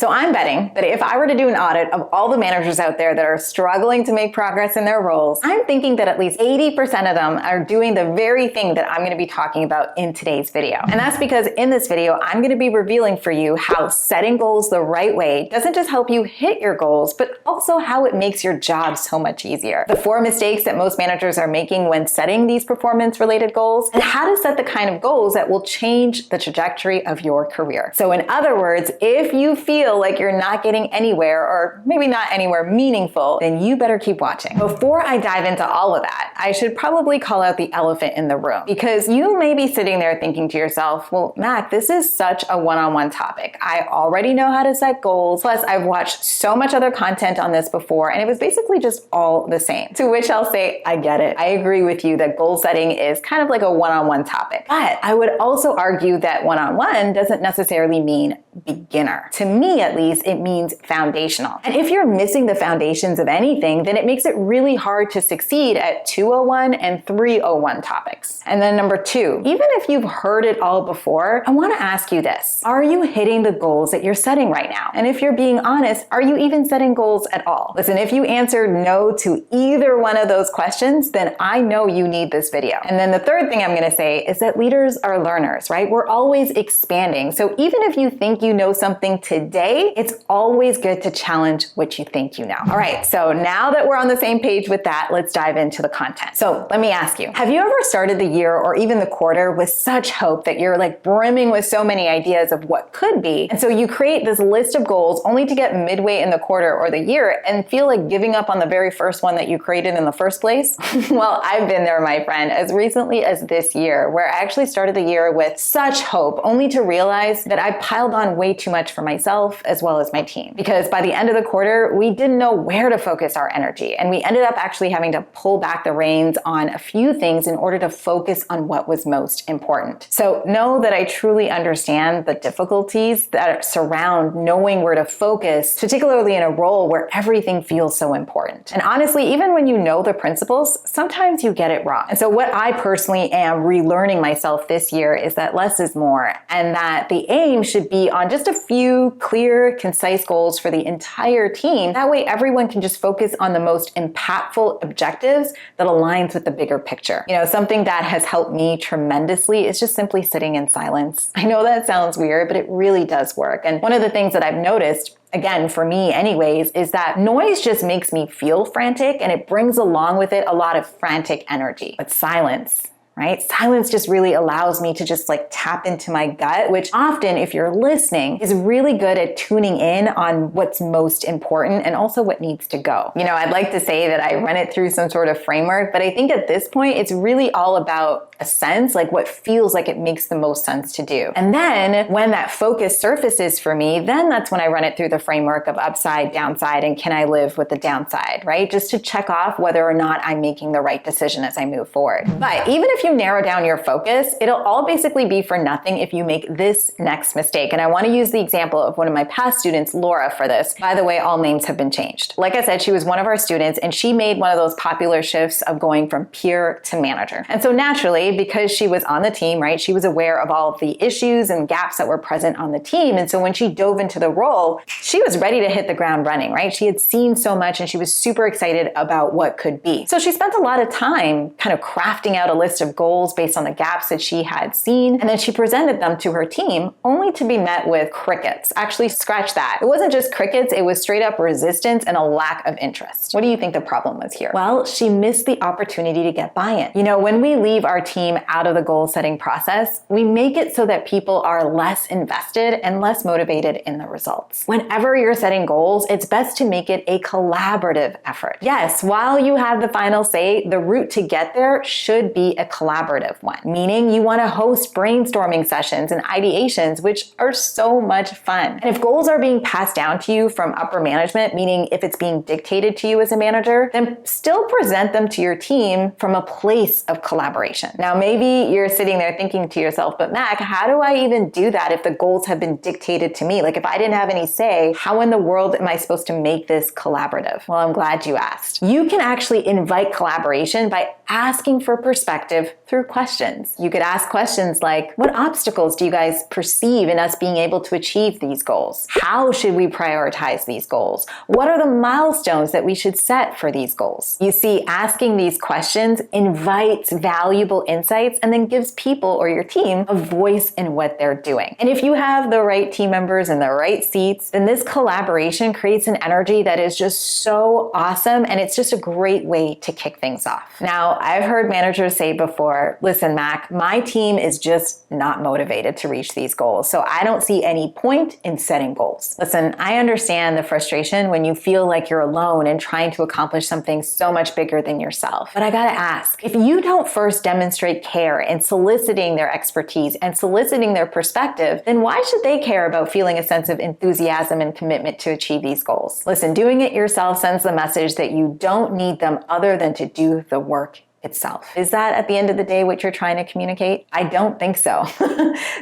So I'm betting that if I were to do an audit of all the managers out there that are struggling to make progress in their roles, I'm thinking that at least 80% of them are doing the very thing that I'm going to be talking about in today's video. And that's because in this video, I'm going to be revealing for you how setting goals the right way doesn't just help you hit your goals, but also how it makes your job so much easier. The 4 mistakes that most managers are making when setting these performance-related goals, and how to set the kind of goals that will change the trajectory of your career. So in other words, if you feel like you're not getting anywhere, or maybe not anywhere meaningful, then you better keep watching. Before I dive into all of that, I should probably call out the elephant in the room, because you may be sitting there thinking to yourself, well, Mac, this is such a one-on-one topic. I already know how to set goals. Plus, I've watched so much other content on this before, and it was basically just all the same. To which I'll say, I get it. I agree with you that goal setting is kind of like a one-on-one topic. But I would also argue that one-on-one doesn't necessarily mean beginner. To me, at least, it means foundational. And if you're missing the foundations of anything, then it makes it really hard to succeed at 201 and 301 topics. And then number 2, even if you've heard it all before, I want to ask you this. Are you hitting the goals that you're setting right now? And if you're being honest, are you even setting goals at all? Listen, if you answered no to either one of those questions, then I know you need this video. And then the third thing I'm going to say is that leaders are learners, right? We're always expanding. So even if you think you know something today, it's always good to challenge what you think you know. All right, so now that we're on the same page with that, let's dive into the content. So let me ask you, have you ever started the year or even the quarter with such hope that you're like brimming with so many ideas of what could be? And so you create this list of goals only to get midway in the quarter or the year and feel like giving up on the very first one that you created in the first place? Well, I've been there, my friend, as recently as this year, where I actually started the year with such hope, only to realize that I piled on way too much for myself as well as my team. Because by the end of the quarter, we didn't know where to focus our energy, and we ended up actually having to pull back the reins on a few things in order to focus on what was most important. So know that I truly understand the difficulties that surround knowing where to focus, particularly in a role where everything feels so important. And honestly, even when you know the principles, sometimes you get it wrong. And so what I personally am relearning myself this year is that less is more, and that the aim should be on just a few clear, concise goals for the entire team. That way everyone can just focus on the most impactful objectives that aligns with the bigger picture. You know, something that has helped me tremendously is just simply sitting in silence. I know that sounds weird, but it really does work. And one of the things that I've noticed, again, for me anyways, is that noise just makes me feel frantic, and it brings along with it a lot of frantic energy. But silence, right? Silence just really allows me to just like tap into my gut, which often, if you're listening, is really good at tuning in on what's most important and also what needs to go. You know, I'd like to say that I run it through some sort of framework, but I think at this point, it's really all about a sense, like what feels like it makes the most sense to do. And then when that focus surfaces for me, then that's when I run it through the framework of upside, downside, and can I live with the downside, right? Just to check off whether or not I'm making the right decision as I move forward. But even if you narrow down your focus, it'll all basically be for nothing if you make this next mistake. And I want to use the example of one of my past students, Laura, for this. By the way, all names have been changed. Like I said, she was one of our students, and she made one of those popular shifts of going from peer to manager. And so naturally, because she was on the team, right, she was aware of all of the issues and gaps that were present on the team. And so when she dove into the role, she was ready to hit the ground running, right? She had seen so much, and she was super excited about what could be. So she spent a lot of time kind of crafting out a list of goals based on the gaps that she had seen. And then she presented them to her team, only to be met with crickets. Actually, scratch that. It wasn't just crickets, it was straight up resistance and a lack of interest. What do you think the problem was here? Well, she missed the opportunity to get buy-in. You know, when we leave our team out of the goal setting process, we make it so that people are less invested and less motivated in the results. Whenever you're setting goals, it's best to make it a collaborative effort. Yes, while you have the final say, the route to get there should be a collaborative one, meaning you want to host brainstorming sessions and ideations, which are so much fun. And if goals are being passed down to you from upper management, meaning if it's being dictated to you as a manager, then still present them to your team from a place of collaboration. Now, maybe you're sitting there thinking to yourself, but Mac, how do I even do that if the goals have been dictated to me? Like if I didn't have any say, how in the world am I supposed to make this collaborative? Well, I'm glad you asked. You can actually invite collaboration by asking for perspective through questions. You could ask questions like, what obstacles do you guys perceive in us being able to achieve these goals? How should we prioritize these goals? What are the milestones that we should set for these goals? You see, asking these questions invites valuable insights and then gives people or your team a voice in what they're doing. And if you have the right team members in the right seats, then this collaboration creates an energy that is just so awesome, and it's just a great way to kick things off. Now, I've heard managers say before, listen, Mac, my team is just not motivated to reach these goals, so I don't see any point in setting goals. Listen, I understand the frustration when you feel like you're alone and trying to accomplish something so much bigger than yourself. But I gotta ask, if you don't first demonstrate care in soliciting their expertise and soliciting their perspective, then why should they care about feeling a sense of enthusiasm and commitment to achieve these goals? Listen, doing it yourself sends the message that you don't need them other than to do the work itself. Is that at the end of the day what you're trying to communicate? I don't think so.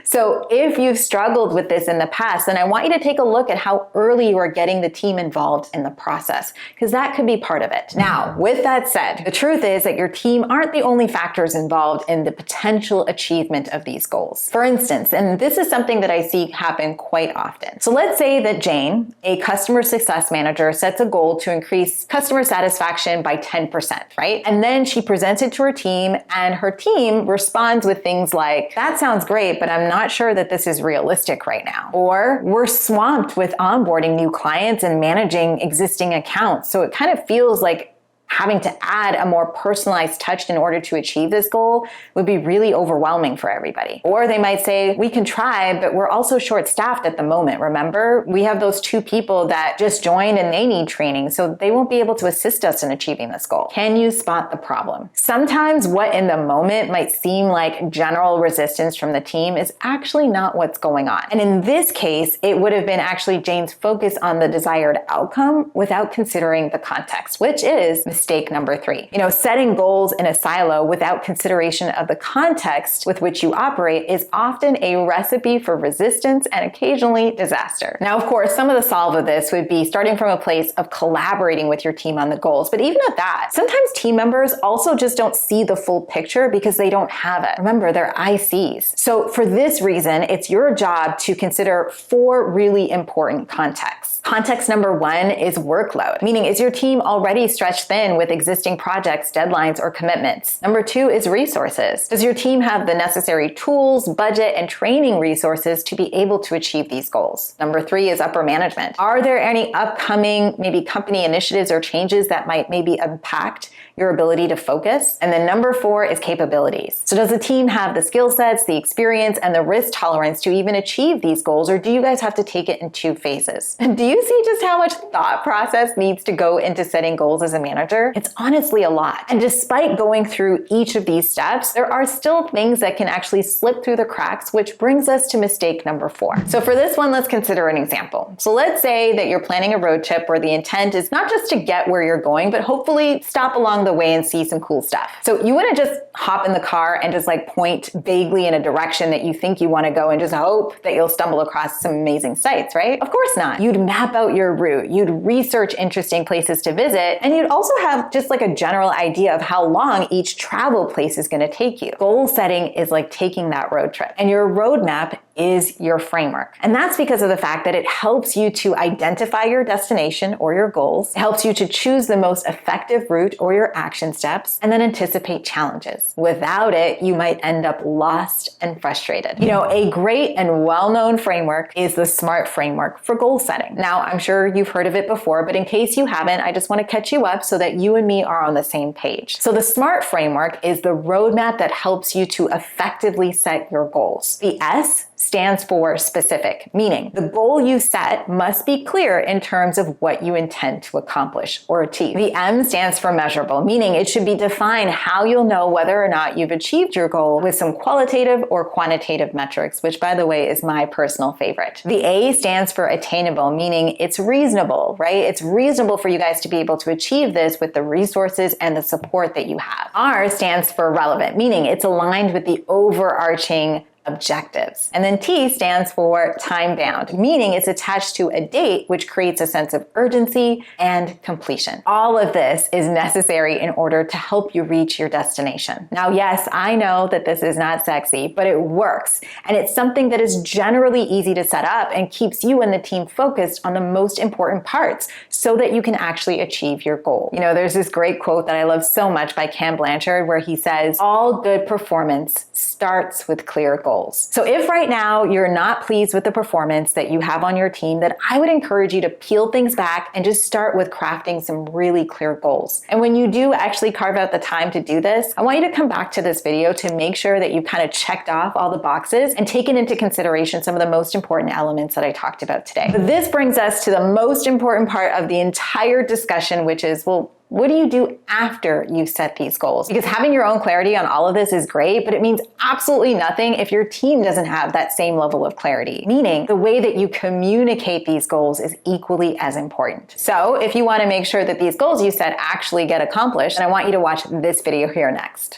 So if you've struggled with this in the past, then I want you to take a look at how early you are getting the team involved in the process, because that could be part of it. Now, with that said, the truth is that your team aren't the only factors involved in the potential achievement of these goals. For instance, and this is something that I see happen quite often. So let's say that Jane, a customer success manager, sets a goal to increase customer satisfaction by 10%, right? And then she presents it to her team, and her team responds with things like, that sounds great, but I'm not sure that this is realistic right now. Or, we're swamped with onboarding new clients and managing existing accounts, so it kind of feels like having to add a more personalized touch in order to achieve this goal would be really overwhelming for everybody. Or they might say, we can try, but we're also short-staffed at the moment. Remember, we have those 2 people that just joined and they need training, so they won't be able to assist us in achieving this goal. Can you spot the problem? Sometimes what in the moment might seem like general resistance from the team is actually not what's going on. And in this case, it would have been actually Jane's focus on the desired outcome without considering the context, which is mistake number 3. Setting goals in a silo without consideration of the context with which you operate is often a recipe for resistance and occasionally disaster. Now, of course, some of the solve of this would be starting from a place of collaborating with your team on the goals. But even at that, sometimes team members also just don't see the full picture because they don't have it. Remember, they're ICs. So for this reason, it's your job to consider 4 really important contexts. Context number 1 is workload, meaning is your team already stretched thin with existing projects, deadlines, or commitments? Number 2 is resources. Does your team have the necessary tools, budget, and training resources to be able to achieve these goals? Number 3 is upper management. Are there any upcoming maybe company initiatives or changes that might maybe impact your ability to focus? And then number 4 is capabilities. So does the team have the skill sets, the experience, and the risk tolerance to even achieve these goals, or do you guys have to take it in 2 phases? Do you see just how much thought process needs to go into setting goals as a manager? It's honestly a lot. And despite going through each of these steps, there are still things that can actually slip through the cracks, which brings us to mistake number 4. So for this one, let's consider an example. So let's say that you're planning a road trip where the intent is not just to get where you're going, but hopefully stop along the way and see some cool stuff. So you wouldn't just hop in the car and just point vaguely in a direction that you think you want to go and just hope that you'll stumble across some amazing sights, right? Of course not. You'd map out your route, you'd research interesting places to visit, and you'd also have just a general idea of how long each travel place is going to take you. Goal setting is like taking that road trip, and your roadmap is your framework. And that's because of the fact that it helps you to identify your destination or your goals. It helps you to choose the most effective route or your action steps, and then anticipate challenges. Without it, you might end up lost and frustrated. A great and well-known framework is the SMART framework for goal setting. Now, I'm sure you've heard of it before, but in case you haven't, I just want to catch you up so that you and me are on the same page. So the SMART framework is the roadmap that helps you to effectively set your goals. The S stands for specific, meaning the goal you set must be clear in terms of what you intend to accomplish or achieve. The M stands for measurable, meaning it should be defined how you'll know whether or not you've achieved your goal with some qualitative or quantitative metrics, which by the way is my personal favorite. The A stands for attainable, meaning it's reasonable, right? It's reasonable for you guys to be able to achieve this with the resources and the support that you have. R stands for relevant, meaning it's aligned with the overarching objectives. And then T stands for time-bound, meaning it's attached to a date, which creates a sense of urgency and completion. All of this is necessary in order to help you reach your destination. Now, yes, I know that this is not sexy, but it works. And it's something that is generally easy to set up and keeps you and the team focused on the most important parts so that you can actually achieve your goal. You know, there's this great quote that I love so much by Cam Blanchard where he says, all good performance starts with clear goals. So if right now you're not pleased with the performance that you have on your team, then I would encourage you to peel things back and just start with crafting some really clear goals. And when you do actually carve out the time to do this, I want you to come back to this video to make sure that you've kind of checked off all the boxes and taken into consideration some of the most important elements that I talked about today. But this brings us to the most important part of the entire discussion, which is, well, what do you do after you set these goals? Because having your own clarity on all of this is great, but it means absolutely nothing if your team doesn't have that same level of clarity. Meaning the way that you communicate these goals is equally as important. So if you want to make sure that these goals you set actually get accomplished, then I want you to watch this video here next.